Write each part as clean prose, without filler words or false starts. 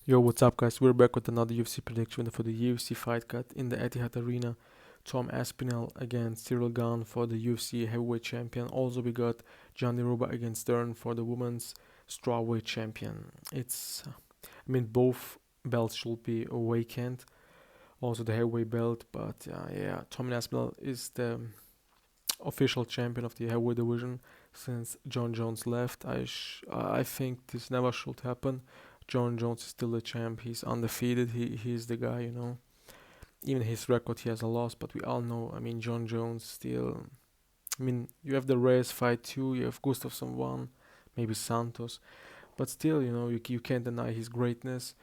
Yo, what's up, guys? We're back with another UFC prediction for the UFC fight card in the Etihad Arena. Tom Aspinall against Cyrill Gane for the UFC heavyweight champion. Also, we got Johnny Roba against Stern for the women's strawweight champion. Both belts should be vacant. Also, the heavyweight belt, but Tom Aspinall is the official champion of the heavyweight division since John Jones left. I think this never should happen. John Jones is still the champ. He's undefeated. He's the guy, you know. Even his record, he has a loss, but we all know. John Jones still. You have the Reyes fight too. You have Gustafsson one, maybe Santos, but still, you know, you can't deny his greatness.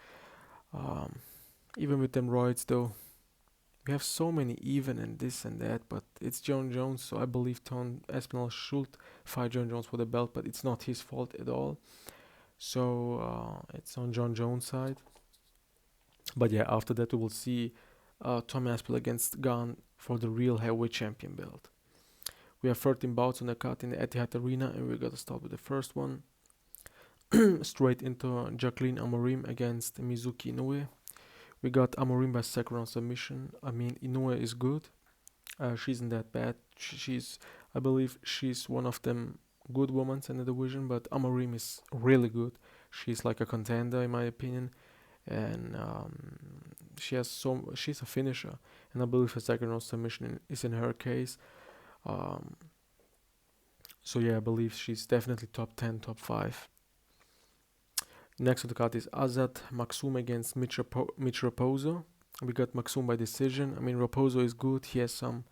Even with them roids, though, we have so many even and this and that, but it's John Jones, so I believe Tom Aspinall should fight John Jones for the belt, but it's not his fault at all. So it's on John Jones' side. But yeah, after that we will see Tom Aspinall against Gane for the real heavyweight champion belt. We have 13 bouts on the card in the Etihad Arena, and we're gonna start with the first one. Straight into Jaqueline Amorim against Mizuki Inoue. We got Amorim by second round submission. Inoue is good. She isn't that bad. I believe she's one of them good women in the division, but Amorim is really good. She's like a contender in my opinion, and she's a finisher, and I believe a second round submission is in her case. So yeah, I believe she's definitely top 10, top 5. Next on the card is Azat Maksum against Mitch Raposo. We got Maksum by decision. Raposo is good. He has some.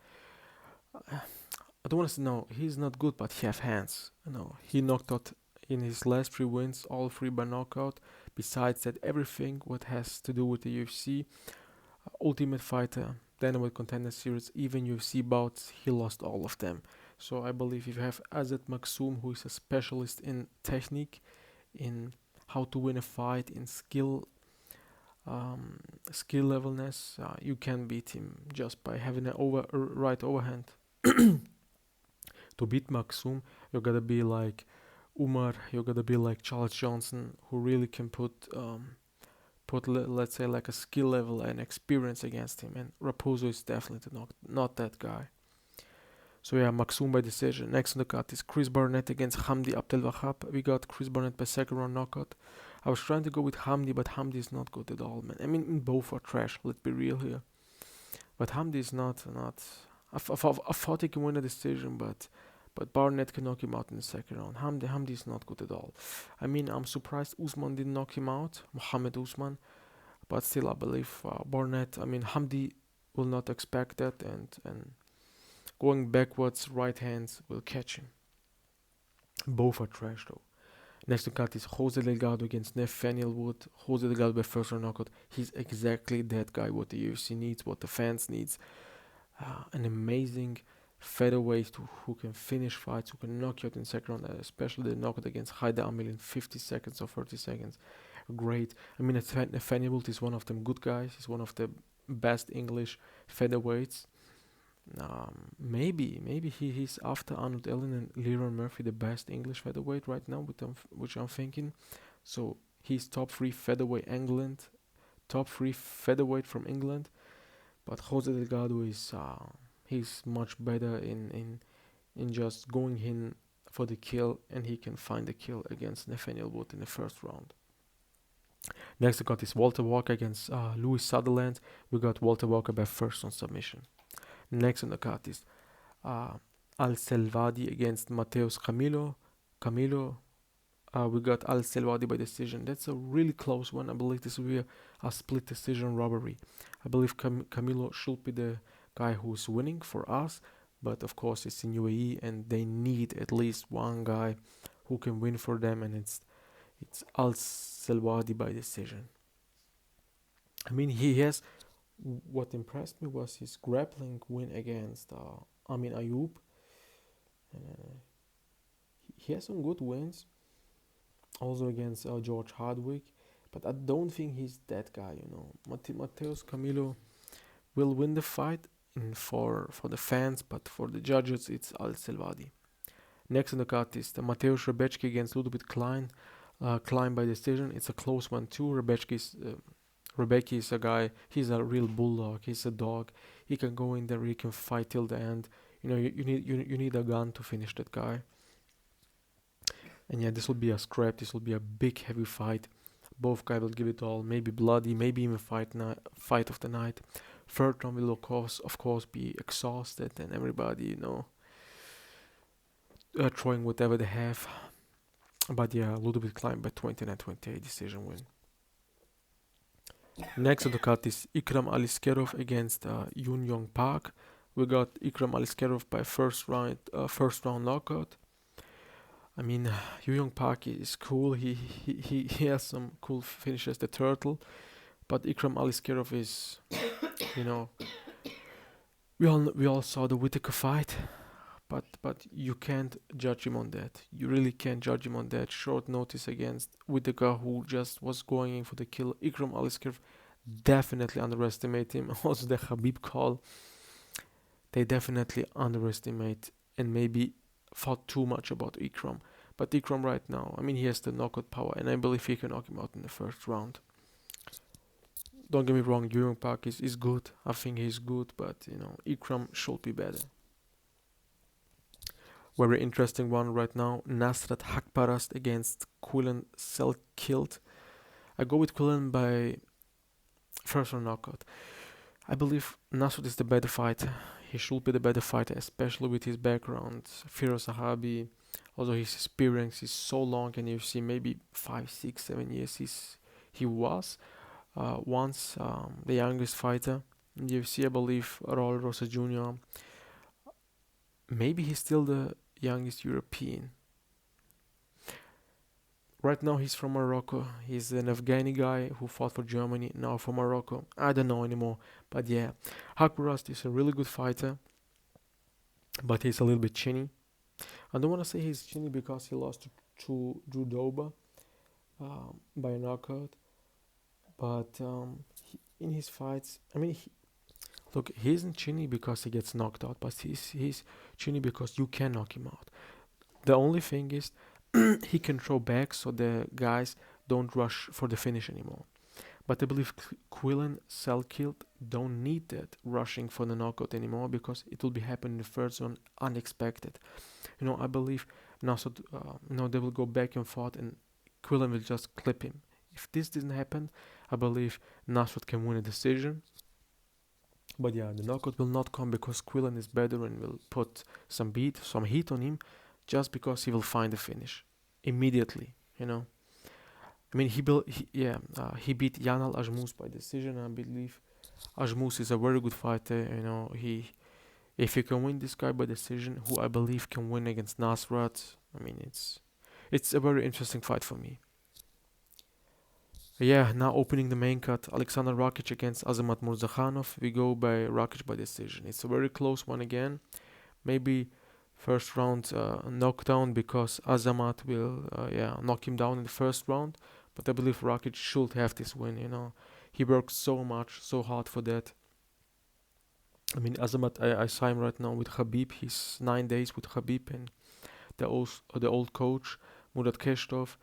I don't want to say no, he's not good, but he have hands. He knocked out in his last 3 wins, all 3 by knockout. Besides that, everything what has to do with the UFC, Ultimate Fighter, Dynamite Contender Series, even UFC bouts, he lost all of them. So I believe if you have Azat Maksum, who is a specialist in technique, in how to win a fight, in skill levelness, you can beat him just by having a right overhand. To beat Maksum, you gotta be like Umar, you gotta be like Charles Johnson, who really can put let's say like a skill level and experience against him. And Raposo is definitely not that guy. So yeah, Maksum by decision. Next on the card is Chris Barnett against Hamdy Abdelwahab. We got Chris Barnett by second round knockout. I was trying to go with Hamdy, but Hamdy is not good at all, man. Both are trash. Let's be real here. But Hamdy is not. I thought he can win a decision, but Barnett can knock him out in the second round. Hamdy is not good at all. I'm surprised Usman didn't knock him out, Mohammed Usman, but still I believe Barnett. Hamdy will not expect that, and going backwards, right hands will catch him. Both are trash though. Next to cut is Jose Delgado against Nathaniel Wood. Jose Delgado by first round knockout. He's exactly that guy what the UFC needs, what the fans needs. An amazing featherweight who can finish fights, who can knock you out in second round, especially the knockout against Haida Amil in 50 seconds or 30 seconds. Great. Nathaniel Wood is one of them good guys. He's one of the best English featherweights. Maybe he's after Arnold Allen and Leron Murphy the best English featherweight right now, which I'm thinking. So he's top 3 featherweight England, top 3 featherweight from England. But Jose Delgado is he's much better in just going in for the kill, and he can find the kill against Nathaniel Wood in the first round. Next we got is Walter Walker against Louie Sutherland. We got Walter Walker by first on submission. Next on the card is Al-Selwady against Matheus Camilo. We got Al-Selwady by decision. That's a really close one. I believe this will be a split decision robbery. I believe Camilo should be the guy who's winning for us, but of course it's in UAE and they need at least one guy who can win for them, and it's Al-Selwady by decision. He has. What impressed me was his grappling win against Amin Ayub. He has some good wins, also against George Hardwick, but I don't think he's that guy. Matheus Camilo will win the fight for the fans, but for the judges it's Al-Selwady. Next on the card is the Rebecki against Ludovit Klein. Klein by decision. It's a close one too. Rebecki is a guy. He's a real bulldog. He's a dog. He can go in there. He can fight till the end. You need a gun to finish that guy. And yeah, this will be a scrap. This will be a big, heavy fight. Both guys will give it all. Maybe bloody. Maybe even fight of the night. Third round will of course be exhausted and everybody throwing whatever they have. But yeah, Ludovit Klein by 29-28 decision win. Next on the card is Ikram Aliskerov against JunYong Park. We got Ikram Aliskerov by first round knockout. I mean, JunYong Park is cool. He has some cool finishes. The turtle, but Ikram Aliskerov is, we all saw the Whittaker fight. But you can't judge him on that. You really can't judge him on that. Short notice against Whittaker, who just was going in for the kill. Ikram Aliskerov, definitely underestimate him. Also the Khabib call, they definitely underestimate and maybe thought too much about Ikram. But Ikram right now, I mean, he has the knockout power, and I believe he can knock him out in the first round. Don't get me wrong, JunYong Park is good. I think he's good, but Ikram should be better. Very interesting one right now. Nasrat Haqparast against Quillan Salkilld. I go with Quillan by first round knockout. I believe Nasrat is the better fighter. He should be the better fighter, especially with his background. Firoz Sahabi, although his experience is so long, and you see maybe 5, 6, 7 years he was once the youngest fighter in the UFC. I believe Raul Rosa Jr. Maybe he's still the youngest European. Right now he's from Morocco. He's an Afghani guy who fought for Germany, now for Morocco. I don't know anymore. But yeah, Haqparast is a really good fighter, but he's a little bit chinny. I don't want to say he's chinny because he lost to Drew Dober by a knockout. But in his fights, I mean, he isn't chinny because he gets knocked out, but he's chinny because you can knock him out. The only thing is he can throw back so the guys don't rush for the finish anymore. But I believe Quillan Salkilld don't need that rushing for the knockout anymore because it will be happening in the first round unexpected. I believe Nasrat, they will go back and forth and Quillan will just clip him. If this didn't happen, I believe Nasrat can win a decision. But yeah, the knockout will not come because Quillan is better and will put some heat on him just because he will find the finish immediately, I mean, he beat Yanal Ajmus by decision. I believe Ajmus is a very good fighter, if he can win this guy by decision, who I believe can win against Nasrat, I mean, it's a very interesting fight for me. Yeah, now opening the main cut, Alexander Rakic against Azamat Murzakhanov. We go by Rakic by decision. It's a very close one again. Maybe first round knockdown because Azamat will knock him down in the first round. But I believe Rakic should have this win, He worked so much, so hard for that. I mean, Azamat, I saw him right now with Khabib. He's 9 days with Khabib and the old coach, Murat Keshtov.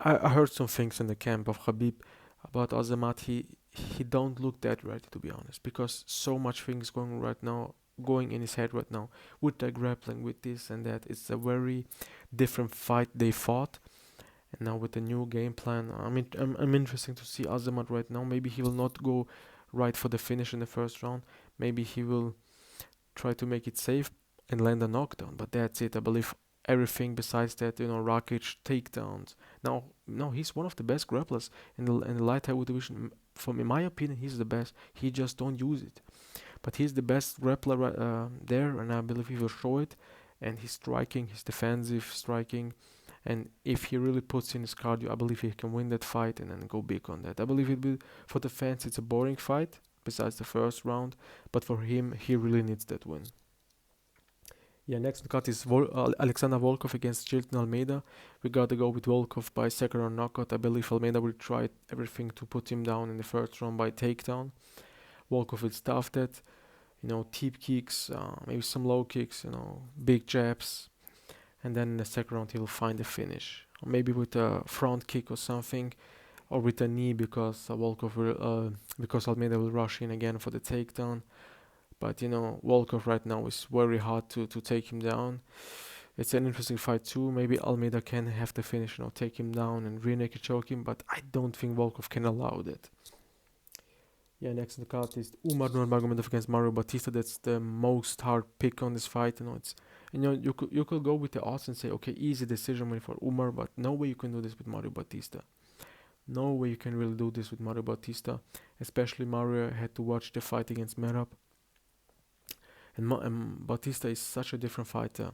I heard some things in the camp of Khabib about Azamat. He don't look that ready, to be honest, because so much things going in his head right now with the grappling, with this and that. It's a very different fight they fought, and now with the new game plan, I'm interested to see Azamat right now. Maybe he will not go right for the finish in the first round. Maybe he will try to make it safe and land a knockdown, but that's it. I believe everything besides that, Rakic takedowns. Now he's one of the best grapplers in the light heavyweight division. In my opinion, he's the best. He just don't use it, but he's the best grappler there, and I believe he will show it. And his striking, his defensive striking, and if he really puts in his cardio, I believe he can win that fight and then go big on that. I believe for the fans, it's a boring fight besides the first round, but for him, he really needs that win. Yeah, next cut is Alexander Volkov against Jailton Almeida. We gotta go with Volkov by second round knockout. I believe Almeida will try everything to put him down in the first round by takedown. Volkov will stuff that, deep kicks, maybe some low kicks, big jabs, and then in the second round he will find a finish, or maybe with a front kick or something, or with a knee because because Almeida will rush in again for the takedown. But Volkov right now is very hard to take him down. It's an interesting fight too. Maybe Almeida can have the finish, take him down and rear naked choke him, but I don't think Volkov can allow that. Yeah, next on the card is Umar Nurmagomedov against Mario Batista. That's the most hard pick on this fight. It's you could go with the odds and say, okay, easy decision win for Umar, but no way you can do this with Mario Batista. No way you can really do this with Mario Batista. Especially Mario had to watch the fight against Merab. And Batista is such a different fighter.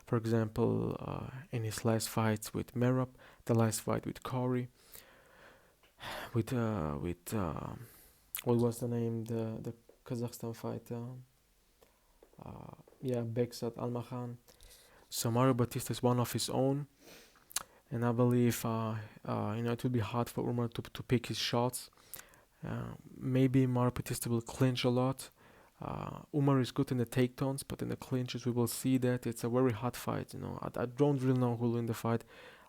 For example, in his last fights with Merab, the last fight with Corey, with what was the name, the Kazakhstan fighter? Beksat Almakhan. So Mario Batista is one of his own, and I believe it will be hard for Umar to pick his shots. Maybe Mario Batista will clinch a lot. Umar is good in the takedowns, but in the clinches we will see that it's a very hard fight. I don't really know who will win the fight.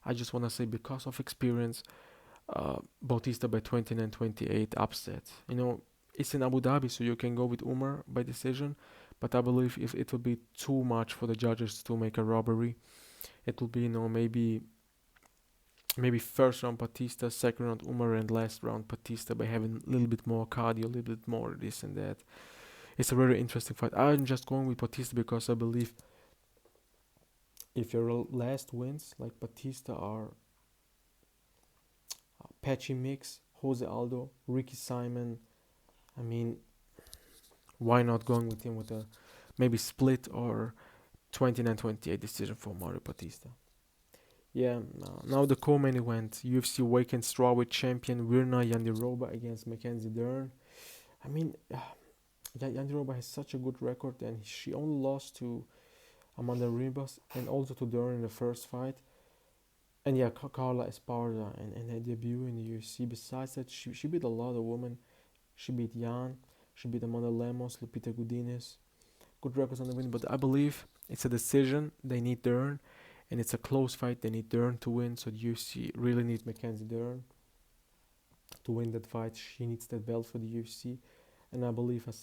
I just want to say, because of experience, Bautista by 29-28 upset. It's in Abu Dhabi, so you can go with Umar by decision, but I believe if it will be too much for the judges to make a robbery, it will be maybe first round Bautista, second round Umar, and last round Bautista by having a little bit more cardio, a little bit more this and that. It's a very interesting fight. I'm just going with Bautista because I believe if your last wins like Bautista are Patchy Mix, Jose Aldo, Ricky Simon, why not going with him with a maybe split or 29-28 decision for Mario Bautista? Yeah, now the co-main event, UFC Weekend Strawweight champion Virna Jandiroba against Mackenzie Dern. Jandiroba has such a good record, and she only lost to Amanda Ribas and also to Dern in the first fight. And Carla Esparza and her debut in the UFC. Besides that, she beat a lot of women. She beat Jan, she beat Amanda Lemos, Lupita Godinez. Good records on the win, but I believe it's a decision. They need Dern, and it's a close fight. They need Dern to win, so the UFC really needs Mackenzie Dern to win that fight. She needs that belt for the UFC, and I believe a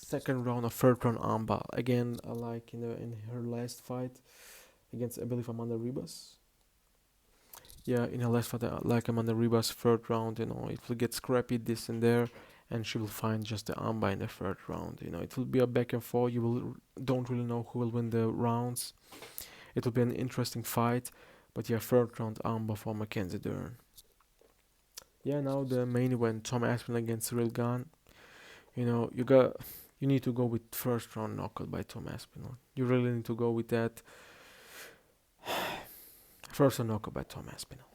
second round or third round armbar again, like in her last fight against, I believe, Amanda Ribas. Yeah, in her last fight, like Amanda Ribas, third round, it will get scrappy this and there, and she will find just the armbar in the third round. It will be a back and forth. Don't really know who will win the rounds. It will be an interesting fight, but third round armbar for Mackenzie Dern. Yeah, now the main event, Tom Aspinall against Cyrill Gane. You need to go with first round knockout by Tom Aspinall. You really need to go with that. First round knockout by Tom Aspinall.